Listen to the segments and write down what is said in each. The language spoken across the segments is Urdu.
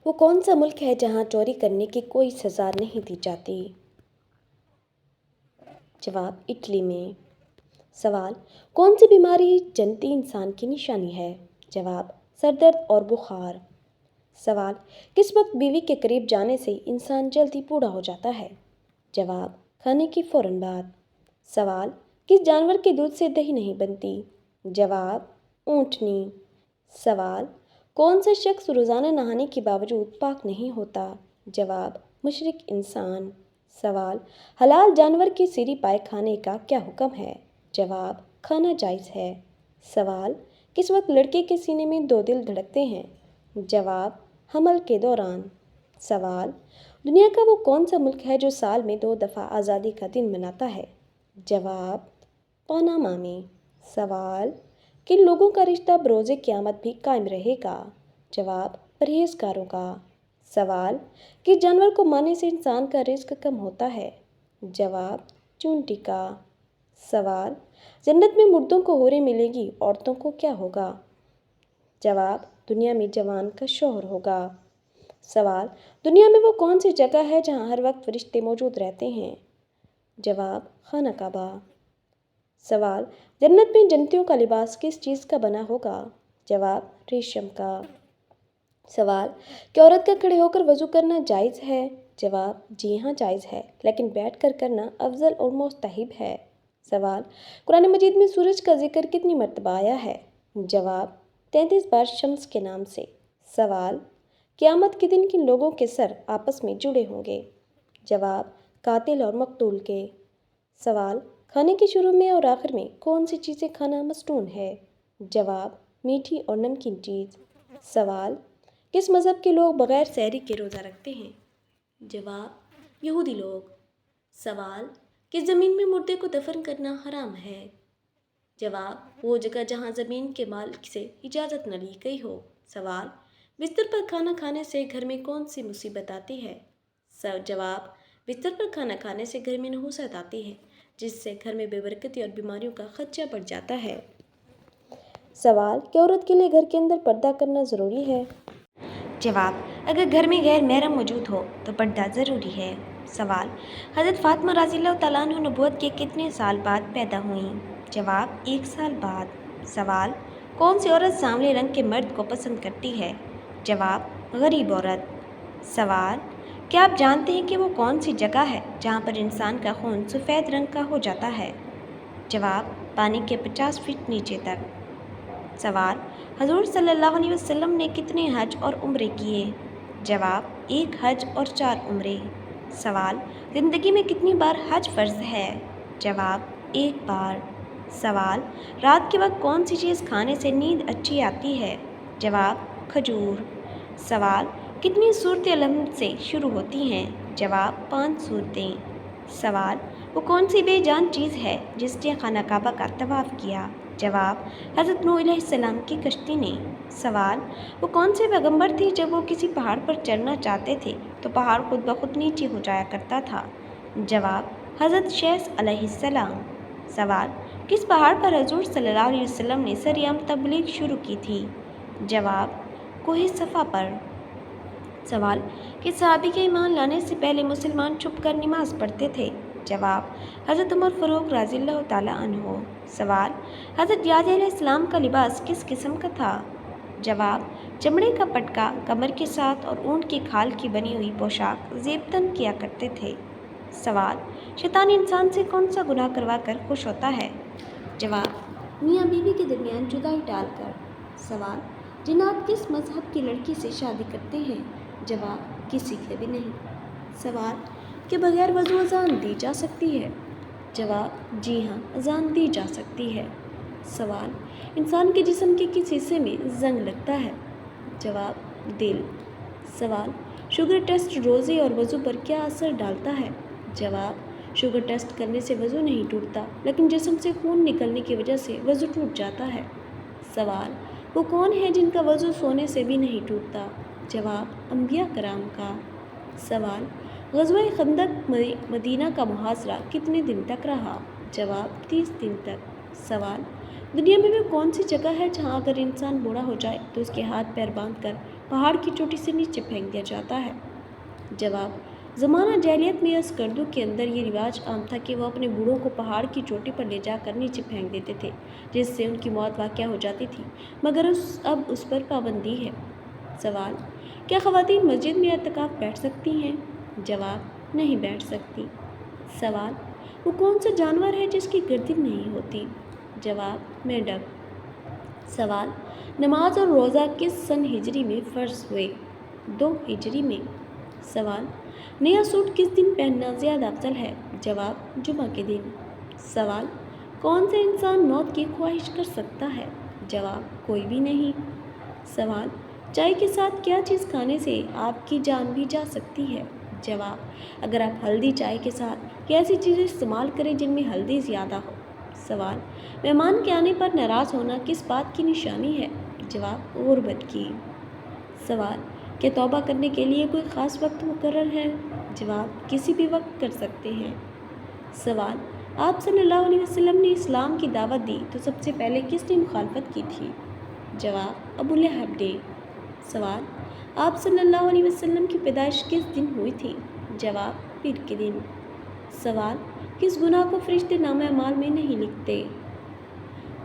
وہ کون سا ملک ہے جہاں چوری کرنے کی کوئی سزا نہیں دی جاتی؟ جواب: اٹلی میں۔ سوال: کون سی بیماری جنتی انسان کی نشانی ہے؟ جواب: سر درد اور بخار۔ سوال: کس وقت بیوی کے قریب جانے سے انسان جلدی بوڑھا ہو جاتا ہے؟ جواب: کھانے کے فوراً بعد۔ سوال: کس جانور کے دودھ سے دہی نہیں بنتی؟ جواب: اونٹنی۔ سوال: کون سا شخص روزانہ نہانے کے باوجود پاک نہیں ہوتا؟ جواب: مشرک انسان۔ سوال: حلال جانور کے سری پائے کھانے کا کیا حکم ہے؟ جواب: کھانا جائز ہے۔ سوال: کس وقت لڑکے کے سینے میں دو دل دھڑکتے ہیں؟ جواب: حمل کے دوران۔ سوال: دنیا کا وہ کون سا ملک ہے جو سال میں 2 دفعہ آزادی کا دن مناتا ہے؟ جواب: پاناما میں۔ سوال: کن لوگوں کا رشتہ بروز قیامت بھی قائم رہے گا؟ جواب: پرہیزگاروں کا۔ سوال: کس جانور کو مارنے سے انسان کا رزق کم ہوتا ہے؟ جواب: چونٹی کا۔ سوال: جنت میں مردوں کو حوریں ملیں گی، عورتوں کو کیا ہوگا؟ جواب: دنیا میں جوان کا شوہر ہوگا۔ سوال: دنیا میں وہ کون سی جگہ ہے جہاں ہر وقت فرشتے موجود رہتے ہیں؟ جواب: خانہ کعبہ۔ سوال: جنت میں جنتیوں کا لباس کس چیز کا بنا ہوگا؟ جواب: ریشم کا۔ سوال: کیا عورت کا کھڑے ہو کر وضو کرنا جائز ہے؟ جواب: جی ہاں جائز ہے، لیکن بیٹھ کر کرنا افضل اور مستحب ہے۔ سوال: قرآن مجید میں سورج کا ذکر کتنی مرتبہ آیا ہے؟ جواب: 33 بار شمس کے نام سے۔ سوال: قیامت کے دن کن لوگوں کے سر آپس میں جڑے ہوں گے؟ جواب: قاتل اور مقتول کے۔ سوال: کھانے کے شروع میں اور آخر میں کون سی چیزیں کھانا مسنون ہے؟ جواب: میٹھی اور نمکین چیز۔ سوال: کس مذہب کے لوگ بغیر سحری کے روزہ رکھتے ہیں؟ جواب: یہودی لوگ۔ سوال: کس زمین میں مردے کو دفن کرنا حرام ہے؟ جواب: وہ جگہ جہاں زمین کے مالک سے اجازت نہ لی گئی ہو۔ سوال: بستر پر کھانا کھانے سے گھر میں کون سی مصیبت آتی ہے؟ جواب: بستر پر کھانا کھانے سے گھر میں نحوست آتی ہے، جس سے گھر میں بے برکتی اور بیماریوں کا خدشہ بڑھ جاتا ہے۔ سوال: کیا عورت کے لیے گھر کے اندر پردہ کرنا ضروری ہے؟ جواب: اگر گھر میں غیر محرم موجود ہو تو پردہ ضروری ہے۔ سوال: حضرت فاطمہ رضی اللہ تعالیٰ عنہ نبوت کے کتنے سال بعد پیدا ہوئیں؟ جواب: 1 سال بعد۔ سوال: کون سی عورت سانولے رنگ کے مرد کو پسند کرتی ہے؟ جواب: غریب عورت۔ سوال: کیا آپ جانتے ہیں کہ وہ کون سی جگہ ہے جہاں پر انسان کا خون سفید رنگ کا ہو جاتا ہے؟ جواب: پانی کے 50 فٹ نیچے تک۔ سوال: حضور صلی اللہ علیہ وسلم نے کتنے حج اور عمرے کیے؟ جواب: 1 حج اور 4 عمرے۔ سوال: زندگی میں کتنی بار حج فرض ہے؟ جواب: 1 بار۔ سوال: رات کے وقت کون سی چیز کھانے سے نیند اچھی آتی ہے؟ جواب: کھجور۔ سوال: کتنی صورتیں الحمد سے شروع ہوتی ہیں؟ جواب: 5 صورتیں۔ سوال: وہ کون سی بے جان چیز ہے جس نے خانہ کعبہ کا طواف کیا؟ جواب: حضرت نوح علیہ السلام کی کشتی نے۔ سوال: وہ کون سے پیغمبر تھے جب وہ کسی پہاڑ پر چڑھنا چاہتے تھے تو پہاڑ خود بخود نیچے ہو جایا کرتا تھا؟ جواب: حضرت شیث علیہ السلام۔ سوال: کس پہاڑ پر حضور صلی اللہ علیہ وسلم نے سرعام تبلیغ شروع کی تھی؟ جواب: کوہ صفا پر۔ سوال: کس صحابی کے ایمان لانے سے پہلے مسلمان چھپ کر نماز پڑھتے تھے؟ جواب: حضرت عمر فاروق رضی اللہ تعالیٰ عنہ۔ سوال: حضرت یحییٰ علیہ السلام کا لباس کس قسم کا تھا؟ جواب: چمڑے کا پٹکا کمر کے ساتھ اور اونٹ کی کھال کی بنی ہوئی پوشاک زیب تن کیا کرتے تھے۔ سوال: شیطان انسان سے کون سا گناہ کروا کر خوش ہوتا ہے؟ جواب: میاں بیوی کے درمیان جدائی ڈال کر۔ سوال: جنات کس مذہب کی لڑکی سے شادی کرتے ہیں؟ جواب: کسی کے بھی نہیں۔ سوال: کہ بغیر وضو اذان دی جا سکتی ہے؟ جواب: جی ہاں، اذان دی جا سکتی ہے۔ سوال: انسان کے جسم کے کس حصے میں زنگ لگتا ہے؟ جواب: دل۔ سوال: شوگر ٹیسٹ روزے اور وضو پر کیا اثر ڈالتا ہے؟ جواب: شوگر ٹیسٹ کرنے سے وضو نہیں ٹوٹتا، لیکن جسم سے خون نکلنے کی وجہ سے وضو ٹوٹ جاتا ہے۔ سوال: وہ کون ہے جن کا وضو سونے سے بھی نہیں ٹوٹتا؟ جواب: انبیاء کرام کا۔ سوال: غزوہ خندق مدینہ کا محاصرہ کتنے دن تک رہا؟ جواب: 30 دن تک۔ سوال: دنیا میں وہ کون سی جگہ ہے جہاں اگر انسان بوڑھا ہو جائے تو اس کے ہاتھ پیر باندھ کر پہاڑ کی چوٹی سے نیچے پھینک دیا جاتا ہے؟ جواب: زمانہ جاہلیت میں اس کردو کے اندر یہ رواج عام تھا کہ وہ اپنے بوڑھوں کو پہاڑ کی چوٹی پر لے جا کر نیچے پھینک دیتے تھے، جس سے ان کی موت واقع ہو جاتی تھی، مگر اب اس پر پابندی ہے۔ سوال: کیا خواتین مسجد میں اعتکاف بیٹھ سکتی ہیں؟ جواب: نہیں بیٹھ سکتی۔ سوال: وہ کون سا جانور ہے جس کی گردن نہیں ہوتی؟ جواب: مینڈک۔ سوال: نماز اور روزہ کس سن ہجری میں فرض ہوئے؟ 2 ہجری میں۔ سوال: نیا سوٹ کس دن پہننا زیادہ افضل ہے؟ جواب: جمعہ کے دن۔ سوال: کون سا انسان موت کی خواہش کر سکتا ہے؟ جواب: کوئی بھی نہیں۔ سوال: چائے کے ساتھ کیا چیز کھانے سے آپ کی جان بھی جا سکتی ہے؟ جواب: اگر آپ ہلدی چائے کے ساتھ ایسی چیزیں استعمال کریں جن میں ہلدی زیادہ ہو۔ سوال: مہمان کے آنے پر ناراض ہونا کس بات کی نشانی ہے؟ جواب: غربت کی۔ سوال: کیا توبہ کرنے کے لیے کوئی خاص وقت مقرر ہے؟ جواب: کسی بھی وقت کر سکتے ہیں۔ سوال: آپ صلی اللہ علیہ وسلم نے اسلام کی دعوت دی تو سب سے پہلے کس نے مخالفت کی تھی؟ جواب: ابو لہب نے۔ سوال: آپ صلی اللہ علیہ وسلم کی پیدائش کس دن ہوئی تھی؟ جواب: پیر کے دن۔ سوال: کس گناہ کو فرشتے نامہ اعمال میں نہیں لکھتے؟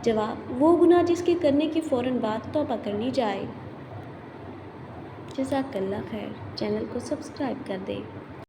جواب: وہ گناہ جس کے کرنے کے فوراً بعد توبہ کر لی جائے۔ جزاک اللہ خیر۔ چینل کو سبسکرائب کر دیں۔